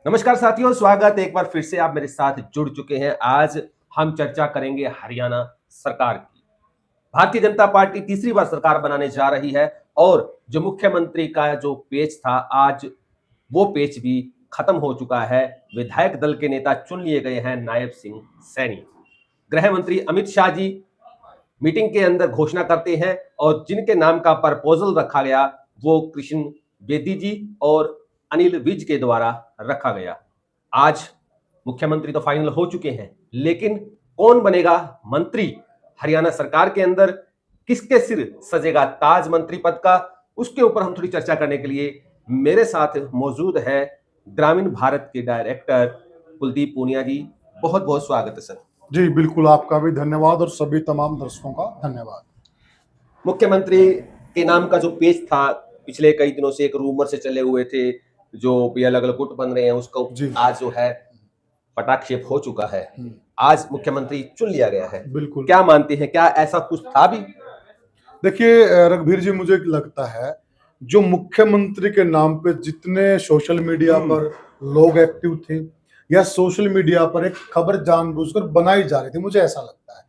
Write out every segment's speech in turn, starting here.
नमस्कार साथियों, स्वागत है एक बार फिर से आप मेरे साथ जुड़ चुके हैं। आज हम चर्चा करेंगे हरियाणा सरकार की। भारतीय जनता पार्टी तीसरी बार सरकार बनाने जा रही है और जो मुख्यमंत्री का जो पेच था, आज वो पेच भी खत्म हो चुका है। विधायक दल के नेता चुन लिए गए हैं नायब सिंह सैनी। गृह मंत्री अमित शाह जी मीटिंग के अंदर घोषणा करते हैं और जिनके नाम का प्रपोजल रखा गया वो कृष्ण बेदी जी और अनिल विज के द्वारा रखा गया। आज मुख्यमंत्री तो फाइनल हो चुके हैं, लेकिन कौन बनेगा मंत्री हरियाणा सरकार के अंदर, किसके सिर सजेगा ताज मंत्री पद का, उसके ऊपर हम थोड़ी चर्चा करने के लिए मेरे साथ मौजूद है ग्रामीण भारत के डायरेक्टर कुलदीप पूनिया जी। बहुत बहुत स्वागत है सर। जी बिल्कुल, आपका भी धन्यवाद और सभी तमाम दर्शकों का धन्यवाद। मुख्यमंत्री के नाम का जो पेज था, पिछले कई दिनों से एक रूमर से चले हुए थे, जो भी अलग अलग गुट बन रहे हैं, उसको जी आज जो है पटाक्षेप हो चुका है। आज मुख्यमंत्री चुन लिया गया है। बिल्कुल। क्या मानते हैं, क्या ऐसा कुछ था भी? देखिए रघुवीर जी, मुझे लगता है जो मुख्यमंत्री के नाम पे जितने सोशल मीडिया पर लोग एक्टिव थे या सोशल मीडिया पर एक खबर जानबूझकर बनाई जा रही थी, मुझे ऐसा लगता है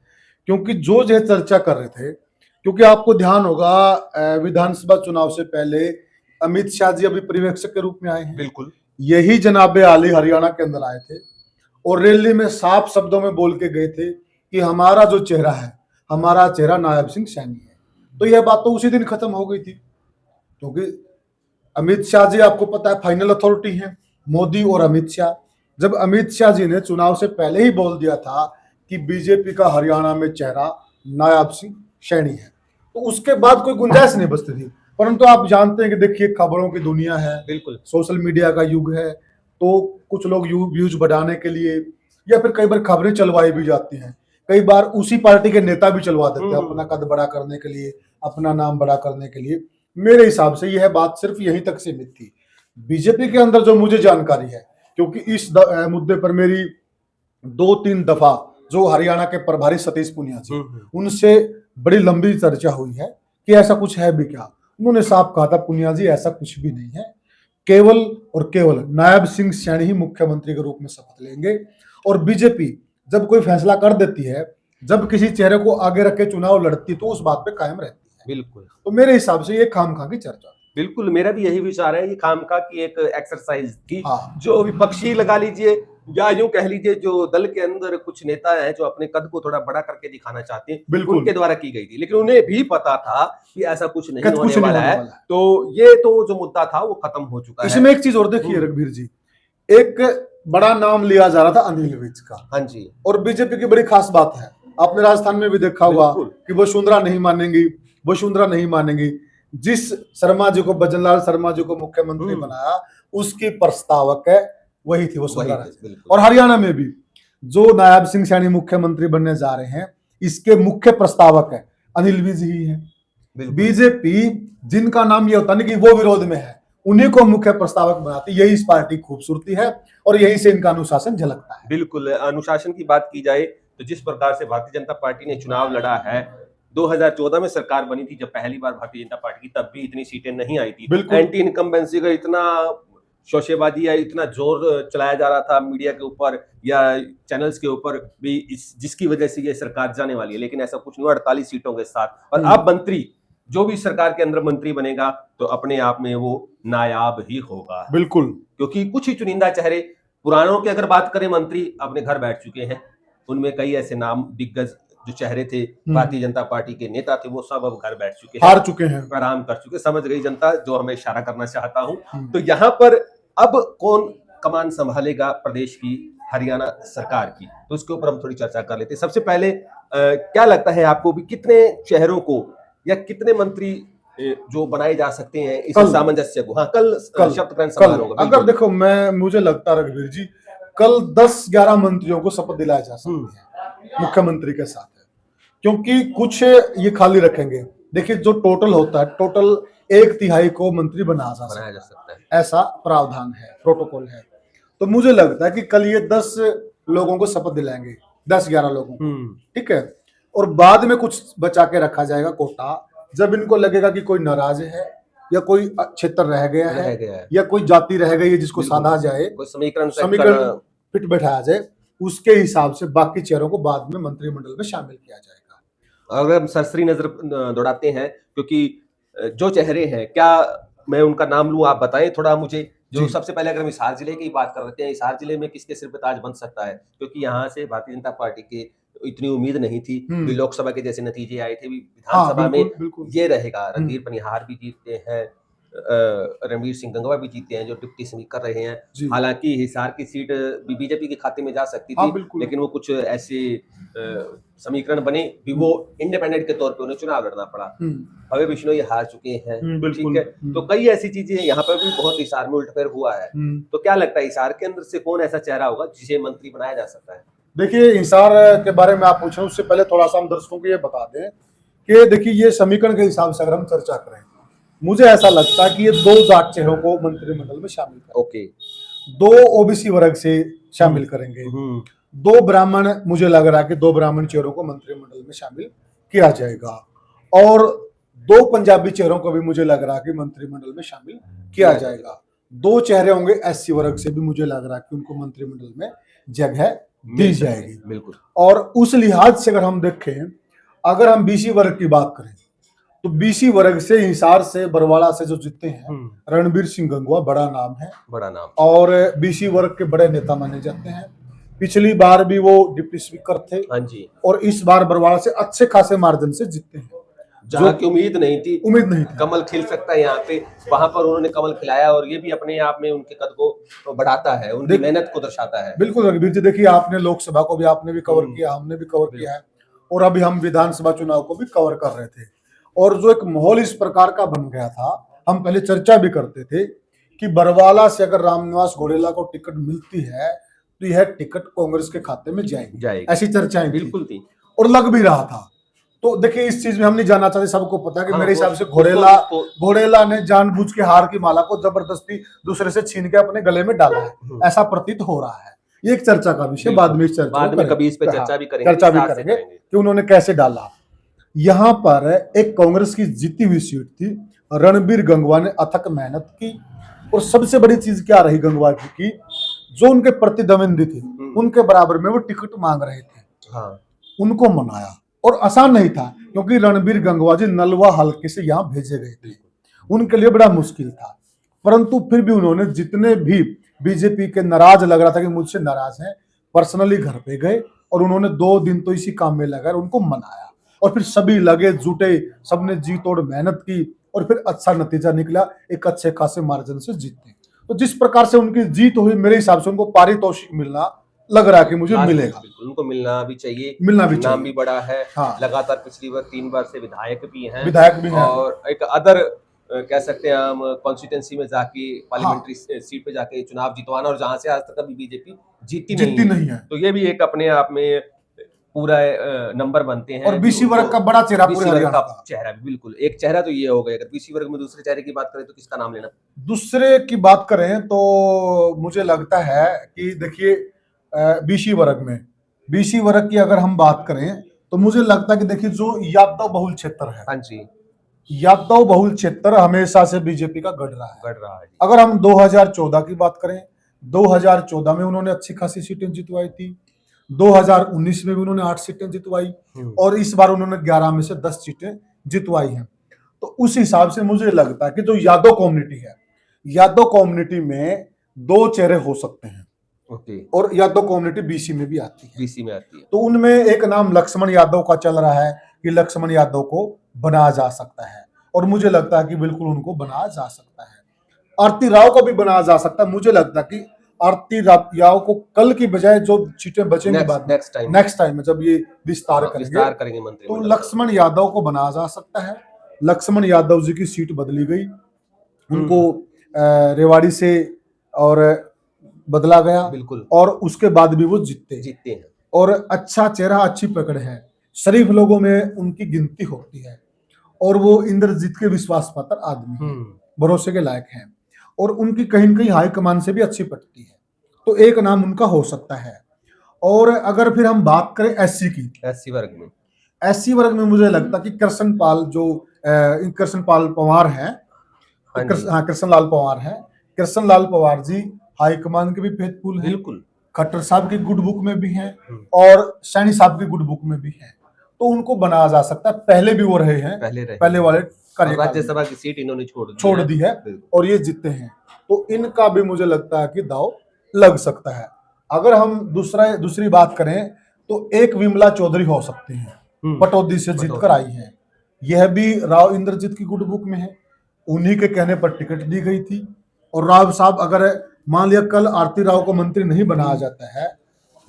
क्योंकि जो चर्चा कर रहे थे, क्योंकि आपको ध्यान होगा विधानसभा चुनाव से पहले अमित शाह जी अभी पर्यवेक्षक के रूप में आए हैं। बिल्कुल। यही जनाबे आली हरियाणा के अंदर आए थे और रैली में साफ शब्दों में बोल के गए थे कि हमारा जो चेहरा है, हमारा चेहरा नायब सिंह सैनी है। तो यह बात तो उसी दिन खत्म हो गई थी, क्योंकि अमित शाह जी आपको पता है फाइनल अथॉरिटी है, मोदी और अमित शाह। जब अमित शाह जी ने चुनाव से पहले ही बोल दिया था कि बीजेपी का हरियाणा में चेहरा नायब सिंह सैनी है, तो उसके बाद कोई गुंजाइश नहीं बचती थी। परंतु आप जानते हैं कि देखिए खबरों की दुनिया है, बिल्कुल। सोशल मीडिया का युग है, तो कुछ लोग व्यूज बढ़ाने के लिए या फिर कई बार खबरें चलवाई भी जाती हैं, कई बार उसी पार्टी के नेता भी चलवा देते हैं अपना कद बड़ा करने के लिए, अपना नाम बड़ा करने के लिए। मेरे हिसाब से यह बात सिर्फ यहीं तक सीमित थी। बीजेपी के अंदर जो मुझे जानकारी है, क्योंकि इस मुद्दे पर मेरी 2-3 दफा जो हरियाणा के प्रभारी सतीश पुनिया जी, उनसे बड़ी लंबी चर्चा हुई है कि ऐसा कुछ है भी क्या। उन्होंने साफ कहा था, पुनिया जी ऐसा कुछ भी नहीं है, केवल और केवल नायब सिंह सैनी ही मुख्यमंत्री के रूप में शपथ लेंगे। और बीजेपी जब कोई फैसला कर देती है, जब किसी चेहरे को आगे रख के चुनाव लड़ती, तो उस बात पे कायम रहती है। बिल्कुल। तो मेरे हिसाब से ये खामखा की चर्चा। बिल्कुल, मेरा भी यही विचार है। ये खामखा की एक एक्सरसाइज थी। हाँ। जो विपक्षी लगा लीजिए या यूं कह लीजिए, जो दल के अंदर कुछ नेता हैं जो अपने कद को थोड़ा बड़ा करके दिखाना चाहते हैं, बिल्कुल। उनके द्वारा की गई थी, लेकिन उन्हें भी पता था कि ऐसा कुछ नहीं कुछ होने नहीं वाला होने है। वाला है। तो ये तो जो मुद्दा था वो खत्म हो चुका है। इसमें एक चीज और देखिए रघुवीर जी, एक बड़ा नाम लिया जा रहा था अनिल विज का। हाँ जी। और बीजेपी की बड़ी खास बात है, आपने राजस्थान में भी देखा होगा कि वसुंधरा नहीं मानेंगी, वसुंधरा नहीं मानेंगी। जिस शर्मा जी को, भजनलाल शर्मा जी को मुख्यमंत्री बनाया, उसकी प्रस्तावक है वही थी वसुंधरा राजे। और हरियाणा में भी जो नायब सिंह सैनी मुख्यमंत्री बनने जा रहे हैं, इसके मुख्य प्रस्तावक है अनिल विज ही है। बीजेपी जिनका नाम ये होता नहीं कि वो विरोध में है, उन्हीं को मुख्य प्रस्तावक बनाती, यही इस पार्टी की खूबसूरती है और यही से इनका अनुशासन झलकता है। बिल्कुल। अनुशासन की बात की जाए तो जिस प्रकार से भारतीय जनता पार्टी ने चुनाव लड़ा है, 2014 में सरकार बनी थी जब पहली बार भारतीय जनता पार्टी की, तब भी इतनी सीटें नहीं आई थी। एंटी इनकम्बेंसी का इतना शोशेबाजी या इतना जोर चलाया जा रहा था मीडिया के ऊपर या चैनल्स के ऊपर भी, जिसकी वजह से ये सरकार जाने वाली है, लेकिन ऐसा कुछ नहीं। 48 सीटों के साथ और अब मंत्री, जो भी सरकार के अंदर मंत्री बनेगा तो अपने आप में वो नायाब ही होगा। बिल्कुल। क्योंकि कुछ ही चुनिंदा चेहरे, पुरानों की अगर बात करें, मंत्री अपने घर बैठ चुके हैं। उनमें कई ऐसे नाम दिग्गज जो चेहरे थे, भारतीय जनता पार्टी के नेता थे, वो सब अब घर बैठ चुके हैं, हार चुके हैं, आराम कर चुके। समझ गई जनता जो हमें इशारा करना चाहता हूं। तो यहाँ पर अब कौन कमान संभालेगा प्रदेश की, हरियाणा सरकार की, तो उसके ऊपर हम थोड़ी चर्चा कर लेते हैं। सबसे पहले क्या लगता है आपको भी, कितने चेहरों को या कितने मंत्री जो बनाए जा सकते हैं इस सामंजस्य को? हाँ, कल शपथ ग्रहण समारोह होगा। अगर देखो, मुझे लगता है रघुवीर जी, कल 10-11 मंत्रियों को शपथ दिलाया जा सकती है मुख्यमंत्री के साथ, क्योंकि कुछ ये खाली रखेंगे। देखिए जो टोटल होता है, टोटल 1/3 को मंत्री बनाया जा सकता है, ऐसा प्रावधान है, प्रोटोकॉल है। तो मुझे लगता है कि कल ये 10 लोगों को शपथ दिलाएंगे, 10-11 लोगों को, ठीक है। और बाद में कुछ बचा के रखा जाएगा कोटा, जब इनको लगेगा कि कोई नाराज है या कोई क्षेत्र रह गया रह है गया है, या कोई जाति रह गई है जिसको बिल्कुल। साधा जाए, कोई समीकरण सेट समीकरण करना। फिट बैठाया जाए, उसके हिसाब से बाकी चेहरों को बाद में मंत्रिमंडल में शामिल किया जाएगा। अगर हम सरसरी नजर दौड़ाते हैं, क्योंकि जो चेहरे हैं, क्या मैं उनका नाम लूं, आप बताएं थोड़ा मुझे। जो जी। सबसे पहले अगर हम हिसार जिले की बात कर लेते हैं, हिसार जिले में किसके सिर पे ताज बन सकता है, क्योंकि यहाँ से भारतीय जनता पार्टी के इतनी उम्मीद नहीं थी। भी लोकसभा के जैसे नतीजे आए थे, भी हाँ, विधानसभा में बिल्कुल बिल्कुल। ये रहेगा। रणधीर पनिहार भी जीतते हैं, रणवीर सिंह गंगवा भी जीते हैं जो डिप्टी स्पीकर रहे हैं। जी। हालांकि हिसार की सीट भी बीजेपी के खाते में जा सकती हाँ, थी, बिल्कुल। लेकिन वो कुछ ऐसे समीकरण बने भी वो इंडिपेंडेंट के तौर पे उन्हें चुनाव लड़ना पड़ा। भव्य बिश्नोई हार चुके हैं, बिल्कुल। ठीक है। तो कई ऐसी चीजें यहाँ पर भी बहुत हिसार में उल्टफेर हुआ है। तो क्या लगता है हिसार के अंदर से कौन ऐसा चेहरा होगा जिसे मंत्री बनाया जा सकता है? देखिए, हिसार के बारे में आप पूछ रहे हैं, उससे पहले थोड़ा सा हम दर्शकों को ये बता दें कि देखिए ये समीकरण के हिसाब से अगर हम चर्चा करें, मुझे ऐसा लगता है कि ये 2 जाट चेहरों को मंत्रिमंडल में शामिल करें, ओके। 2 ओबीसी वर्ग से शामिल करेंगे, 2 ब्राह्मण, मुझे लग रहा है कि 2 ब्राह्मण चेहरों को मंत्रिमंडल में शामिल किया जाएगा, और 2 पंजाबी चेहरों को भी मुझे लग रहा है कि मंत्रिमंडल में शामिल किया जाएगा। 2 चेहरे होंगे एससी वर्ग से भी, मुझे लग रहा है कि उनको मंत्रिमंडल में जगह दी जाएगी। बिल्कुल। और उस लिहाज से अगर हम देखें, अगर हम बीसी वर्ग की बात करें, तो बीसी वर्ग से हिसार से बरवाड़ा से जो जीते हैं, रणबीर सिंह गंगवा बड़ा नाम है, बड़ा नाम, और बीसी वर्ग के बड़े नेता माने जाते हैं। पिछली बार भी वो डिप्टी स्पीकर थे, हाँ जी, और इस बार बरवाड़ा से अच्छे खासे मार्जिन से जीते हैं, जहाँ की उम्मीद नहीं थी। उम्मीद नहीं थी कमल खिल सकता है यहाँ पे, वहां पर उन्होंने कमल खिलाया, और ये भी अपने आप में उनके कद को बढ़ाता है, उनकी मेहनत को दर्शाता है। बिल्कुल रघुवीर जी, देखिए आपने लोकसभा को भी आपने भी कवर किया, हमने भी कवर किया है, और अभी हम विधानसभा चुनाव को भी कवर कर रहे थे। और जो एक माहौल इस प्रकार का बन गया था, हम पहले चर्चा भी करते थे कि बरवाला से अगर रामनिवास घोडेला को टिकट मिलती है तो यह टिकट कांग्रेस के खाते में जाएगी, ऐसी चर्चाएं बिल्कुल थी, और लग भी रहा था। तो देखिए इस चीज में हम नहीं जानना चाहते, सबको पता है कि हाँ, मेरे हिसाब से घोडेला ने जानबूझ के हार की माला को जबरदस्ती दूसरे से छीन के अपने गले में डाला है, ऐसा प्रतीत हो रहा है। ये एक चर्चा का विषय, बाद में कभी इस पे चर्चा भी करेंगे कि उन्होंने कैसे डाला। यहाँ पर एक कांग्रेस की जीती हुई सीट थी, रणबीर गंगवा ने अथक मेहनत की, और सबसे बड़ी चीज क्या रही गंगवा की, जो उनके प्रतिद्वंदी थे उनके बराबर में वो टिकट मांग रहे थे, हाँ, उनको मनाया। और आसान नहीं था, क्योंकि रणबीर गंगवा जी नलवा हल्के से यहाँ भेजे गए थे, उनके लिए बड़ा मुश्किल था, परंतु फिर भी उन्होंने, जितने भी बीजेपी के नाराज लग रहा था कि मुझसे नाराज हैं, पर्सनली घर पे गए, और उन्होंने 2 दिन तो इसी काम में लगाए, उनको मनाया, और फिर सभी लगे जुटे, सबने जी तोड़ मेहनत की, और फिर अच्छा नतीजा निकला, एक अच्छे खासे मार्जिन से जीते। तो जिस प्रकार से उनकी जीत हुई, मेरे हिसाब से उनको पारितोषिक मिलना लग रहा है कि मुझे मिलेगा, उनको मिलना भी चाहिए, नाम भी बड़ा है। हाँ। लगातार पिछली बार 3 बार से विधायक भी हैं, और एक अदर कह सकते हैं हम कॉन्स्टिट्यूंसी में जाके, पार्लियामेंट्री सीट पे जाके चुनाव जितवाना, और जहां से आज तक कभी बीजेपी जीती नहीं है। तो ये भी एक अपने आप में पूरा नंबर बनते हैं, और बीसी वर्ग का बड़ा चेहरा, पूरे हरियाणा का चेहरा भी, बिल्कुल एक चेहरा तो ये हो गया। अगर बीसी वर्ग में दूसरे चेहरे की बात करें तो किसका नाम लेना? दूसरे की बात करें तो मुझे लगता है कि देखिए बीसी वर्ग की अगर हम बात करें तो मुझे लगता है कि देखिए जो यादव बहुल क्षेत्र है, हाँ जी, यादव बहुल क्षेत्र हमेशा से बीजेपी का गढ़ रहा है। अगर हम 2014 की बात करें, 2014 में उन्होंने अच्छी खासी सीटें जितवाई थी, 2019 में भी उन्होंने 8 सीटें जितवाई, और इस बार उन्होंने 11 में से 10 सीटें जितवाई हैं। तो उस हिसाब से मुझे लगता है कि जो यादव कम्युनिटी है, यादव कम्युनिटी में 2 चेहरे हो सकते हैं, और यादव कम्युनिटी बीसी में भी आती है, तो उनमें एक नाम लक्ष्मण यादव का चल रहा है कि लक्ष्मण यादव को बनाया जा सकता है, और मुझे लगता है कि बिल्कुल उनको बनाया जा सकता है। आरती राव को भी बनाया जा सकता है। मुझे लगता है कि आरती राव को कल की बजाय जो सीटें बचेंगी नेक्स्ट टाइम में जब ये विस्तार करेंगे तो लक्ष्मण यादव को बनाया जा सकता है। लक्ष्मण यादव जी की सीट बदली गई, उनको रेवाड़ी से और बदला गया, बिल्कुल, और उसके बाद भी वो जीतते हैं, और अच्छा चेहरा, अच्छी पकड़ है, शरीफ लोगों में उनकी गिनती होती है, और वो इंद्रजीत के विश्वास पात्र आदमी हैं, भरोसे के लायक हैं, और उनकी कहीं न कहीं हाईकमान से भी अच्छी पटती है, तो एक नाम उनका हो सकता है। और अगर फिर हम बात करें एससी वर्ग में मुझे लगता है कि कृष्णपाल पंवार हैं, हाँ जी, हाँ, कृष्ण लाल पवार हैं। कृष्ण लाल पवार जी हाईकमान के भी फेथफुल हैं, बिल्कुल। खट्टर साहब की गुड बुक में भी हैं हम्म, और सैनी साहब की गुड बुक में भी हैं। तो उनको बनाया जा सकता है, पहले भी वो रहे हैं, पहले रहे पहले हैं। वाले और कार्यकाल में राज्यसभा की सीट इन्होंने छोड़ दी है बिल्कुल। और ये जीते हैं। तो इनका भी मुझे लगता है कि दाव लग सकता है। अगर हम दूसरी बात करें तो एक विमला चौधरी हो सकती हैं, पटौदी से जीत कर आई हैं। यह भी राव इंद्रजीत की गुड बुक में है, उन्हीं के कहने पर टिकट दी गई थी। और राव साहब, अगर मान लिया कल आरती राव को मंत्री नहीं बनाया जाता है,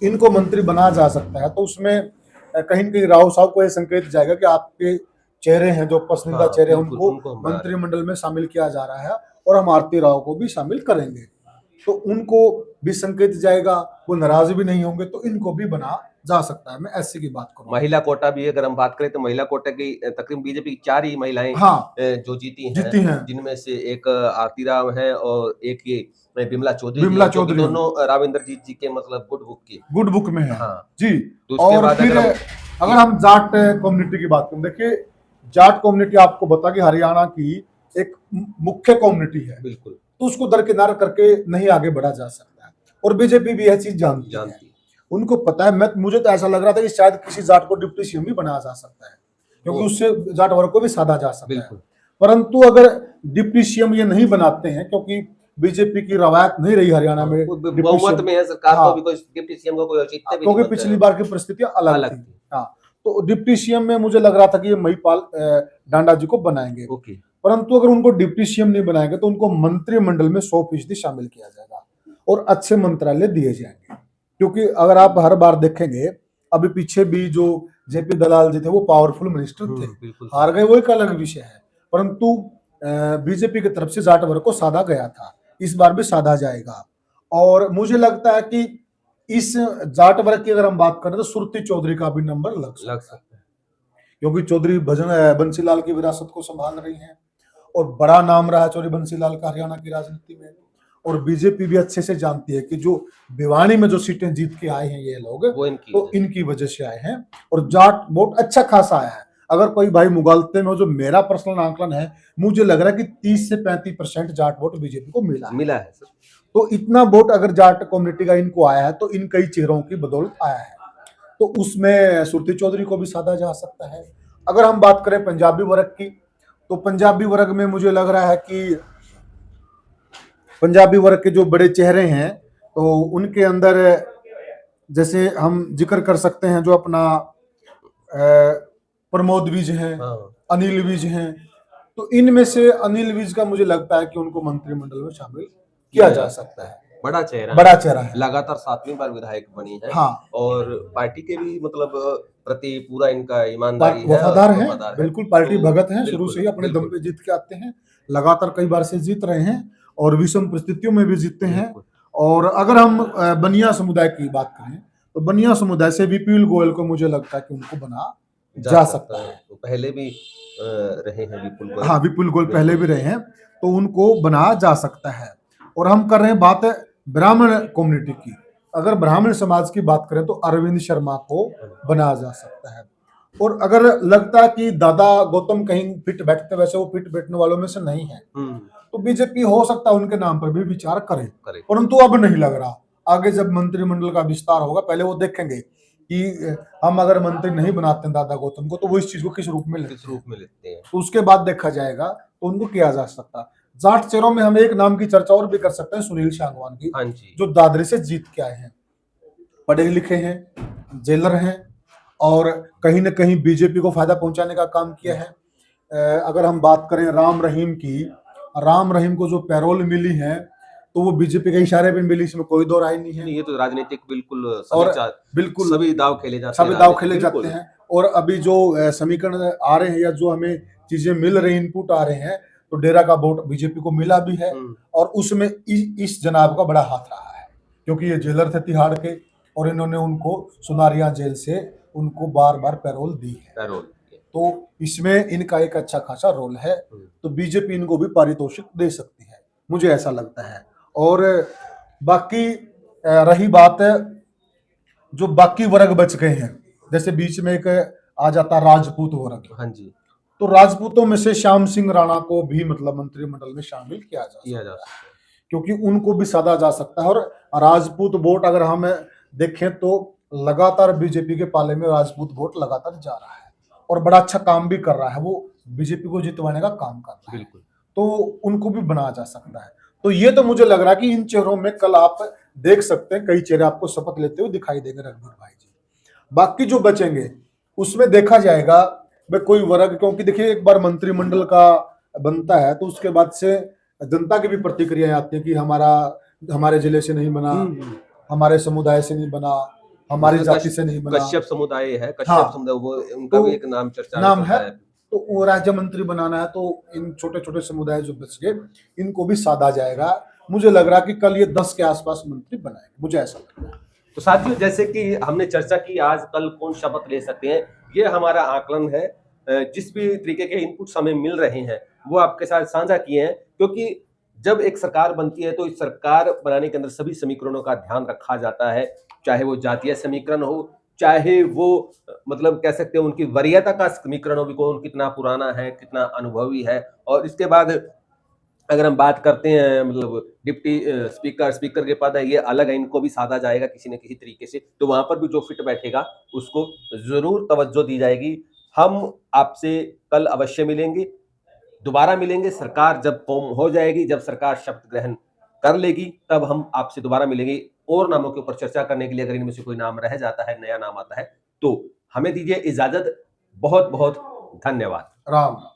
इनको मंत्री बनाया जा सकता है, तो उसमें कहीं न कहीं राव साहब को यह संकेत जाएगा कि आपके चेहरे हैं, जो पसंदीदा हाँ, चेहरे हैं, बिल्कुल, उनको उनको हम बना रहे हैं। मंत्रिमंडल में शामिल किया जा रहा है और हम आरती राव को भी शामिल करेंगे। तो उनको भी संकेत जाएगा, वो नाराज भी नहीं होंगे, तो इनको भी बना जा सकता है। मैं ऐसे की बात करूँ। महिला कोटा भी अगर हम बात करें तो महिला कोटा की तकरीबन बीजेपी की 4 ही महिलाएं हाँ, जो जीती जीती हैं। जिनमें से एक आरती राव है और एक ये बिमला चौधरी जी बिमला हैं, जो कि चौधरी हैं, दोनों राविंदरजीत जी के मतलब गुड बुक की। गुड बुक में है हाँ, जी। तो उसके और बाद फिर अगर हम जाट कम्युनिटी की बात करें, देखिए जाट कम्युनिटी आपको बता कि हरियाणा की एक मुख्य कम्युनिटी है, बिल्कुल तो उसको दरकिनार करके नहीं आगे बढ़ा जा सकता है। और बीजेपी भी यह चीज जानती है, जानती उनको पता है। मुझे तो ऐसा लग रहा था कि शायद किसी जाट को डिप्टी सीएम भी बनाया जा सकता है, क्योंकि वो उससे जाट वर्ग को भी साधा जा सकता है। बिल्कुल परंतु अगर डिप्टी सीएम ये नहीं बनाते हैं, क्योंकि बीजेपी की रवायत नहीं रही हरियाणा में वो डिप्टी बहुमत सीएम, में है सरकार, तो हाँ, अभी कोई डिप्टी सीएम का कोई औचित्य भी नहीं क्योंकि बनता पिछली है। बार की परिस्थितियां अलग अलग थी। थी। हाँ, तो डिप्टी सीएम में मुझे लग रहा था कि ये महिपाल डांडा जी को बनाएंगे, ओके, परंतु अगर उनको डिप्टी सीएम नहीं बनाएंगे तो उनको मंत्रिमंडल में 100% शामिल किया जाएगा और अच्छे मंत्रालय दिए जाएंगे। क्योंकि अगर आप हर बार देखेंगे, अभी पीछे भी जो जेपी दलाल जी थे वो पावरफुल मिनिस्टर थे, बिल्कुल हार गए वो एक अलग विषय है, परंतु बीजेपी की तरफ से जाट वर्ग को साधा गया था, इस बार भी साधा जाएगा। और मुझे लगता है कि इस जाट वर्ग की अगर हम बात करें तो सुरती चौधरी का भी नंबर लग सकता है, क्योंकि चौधरी बंसीलाल की विरासत को संभाल रही हैं और बड़ा नाम रहा है चौधरी बंसीलाल का हरियाणा की राजनीति में। और बीजेपी भी अच्छे से जानती है कि जो भिवानी में जो सीटें जीत के आए हैं ये लोग, वो इनकी तो इनकी वजह से आए हैं। और जाट वोट अच्छा खासा आया है। अगर कोई भाई मुगालते में हो, जो मेरा पर्सनल आंकलन है, मुझे लग रहा है कि 30 से 35% जाट वोट बीजेपी को मिला है सर। तो इतना वोट अगर जाट कम्युनिटी का इनको आया है, तो इन कई चेहरों की बदौलत आया है, तो उसमें सुरती चौधरी को भी साधा जा सकता है। अगर हम बात करें पंजाबी वर्ग की, तो पंजाबी वर्ग में मुझे लग रहा है कि पंजाबी वर्ग के जो बड़े चेहरे हैं, तो उनके अंदर जैसे हम जिक्र कर सकते हैं, जो अपना प्रमोद विज हैं, अनिल विज हैं, तो इनमें से अनिल विज का मुझे लगता है कि उनको मंत्रिमंडल में शामिल किया जा सकता है। बड़ा चेहरा है, लगातार 7वीं बार विधायक बनी है। हाँ, और पार्टी के भी मतलब प्रति पूरा इनका ईमानदारी है, वफादार और है, बिल्कुल पार्टी तो भगत हैं, शुरू बिल्कुल, से ही अपने दम बिल्कुल। पे जीत के आते हैं, लगातार कई बार से जीत रहे हैं और विषम परिस्थितियों में भी जीतते हैं। बिल्कुल। और अगर हम बनिया समुदाय की बात करें, तो बनिया समुदाय से विपुल गोयल को मुझे लगता है कि उनको बना जा सकता है। तो पहले भी रहे हैं विपुल गोयल। हाँ, विपुल गोयल पहले भी रहे हैं, तो उनको बनाया जा सकता है। और हम कर रहे हैं बात ब्राह्मण कम्युनिटी की, अगर ब्राह्मण समाज की बात करें तो अरविंद शर्मा को बनाया जा सकता है। और अगर लगता है कि दादा गौतम कहीं फिट बैठते, वैसे वो फिट बैठने वालों में से नहीं है, तो बीजेपी हो सकता है उनके नाम पर भी विचार करे, परंतु अब नहीं लग रहा। आगे जब मंत्रिमंडल का विस्तार होगा, पहले वो देखेंगे कि हम अगर मंत्री नहीं बनाते हैं दादा गौतम को, तो वो इस चीज को किस रूप में लेते हैं, तो उसके बाद देखा जाएगा, तो उनको किया जा सकता। जाट चेहरों में हम एक नाम की चर्चा और भी कर सकते हैं, सुनील सांगवान की, जो दादरी से जीत के आए हैं, पढ़े लिखे हैं, जेलर हैं और कहीं ना कहीं बीजेपी को फायदा पहुंचाने का काम किया है। अगर हम बात करें राम रहीम की, राम रहीम को जो पैरोल मिली है, तो वो बीजेपी के इशारे पे मिली, इसमें कोई दो राय नहीं है। ये तो राजनीतिक बिल्कुल बिल्कुल सभी दाव खेले जाते हैं। और अभी जो समीकरण आ रहे हैं या जो हमें चीजें मिल रही, इनपुट आ रहे हैं, तो डेरा का वोट बीजेपी को मिला भी है और उसमें इस जनाब का बड़ा हाथ रहा है, क्योंकि ये जेलर थे तिहाड़ के और इन्होंने उनको सुनारिया जेल से उनको बार बार पैरोल दी है, तो इसमें इनका एक अच्छा खासा रोल है। तो बीजेपी इनको भी पारितोषिक दे सकती है, मुझे ऐसा लगता है। और बाकी रही बात जो बाकी वर्ग बच गए हैं, जैसे बीच में एक आ जाता राजपूत वर्ग, हाँ जी, तो राजपूतों में से श्याम सिंह राणा को भी मतलब मंत्रिमंडल में शामिल किया जा किया सकता जा है, क्योंकि उनको भी साधा जा सकता है। और राजपूत वोट अगर हम देखें तो लगातार बीजेपी के पाले में राजपूत वोट लगातार जा रहा है और बड़ा अच्छा काम भी कर रहा है, वो बीजेपी को जितवाने का काम कर रहा है, बिल्कुल। तो उनको भी बनाया जा सकता है। तो ये तो मुझे लग रहा है कि इन चेहरों में कल आप देख सकते हैं, कई चेहरे आपको शपथ लेते हुए दिखाई देंगे रणधीर भाई जी। बाकी जो बचेंगे उसमें देखा जाएगा भाई कोई वर्ग, क्योंकि देखिए एक बार मंत्रिमंडल का बनता है तो उसके बाद से जनता की भी प्रतिक्रियाएं आती हैं कि हमारे जिले से नहीं बना, हमारे समुदाय से नहीं बना, हमारी जैसे जाति से नहीं बना। कश्यप समुदाय है, कश्यप हाँ, समुदाय, वो उनका तो भी एक नाम चर्चा में नाम चलता है, है। तो वो राज्य मंत्री बनाना है, तो इन छोटे छोटे समुदाय जो बच गए इनको भी साधा जाएगा। मुझे लग रहा है कि कल ये 10 के आसपास मंत्री बनाएंगे, मुझे ऐसा लग रहा है। तो साथियों, जैसे कि हमने चर्चा की आज कल कौन शपथ ले सकते हैं, ये हमारा आकलन है। जिस भी तरीके के इनपुट्स हमें मिल रहे हैं वो आपके साथ साझा किए हैं, क्योंकि जब एक सरकार बनती है तो इस सरकार बनाने के अंदर सभी समीकरणों का ध्यान रखा जाता है, चाहे वो जातीय समीकरण हो, चाहे वो मतलब कह सकते हैं उनकी वरीयता का समीकरण हो, भी कौन कितना पुराना है, कितना अनुभवी है। और इसके बाद अगर हम बात करते हैं मतलब डिप्टी स्पीकर के पद है, ये अलग है, इनको भी साधा जाएगा किसी न किसी तरीके से, तो वहां पर भी जो फिट बैठेगा उसको जरूर तवज्जो दी जाएगी। हम आपसे कल अवश्य मिलेंगे, दोबारा मिलेंगे, सरकार जब फॉर्म हो जाएगी, जब सरकार शपथ ग्रहण कर लेगी, तब हम आपसे दोबारा मिलेंगे और नामों के ऊपर चर्चा करने के लिए। अगर इनमें से कोई नाम रह जाता है, नया नाम आता है, तो हमें दीजिए इजाजत। बहुत बहुत धन्यवाद। राम राम।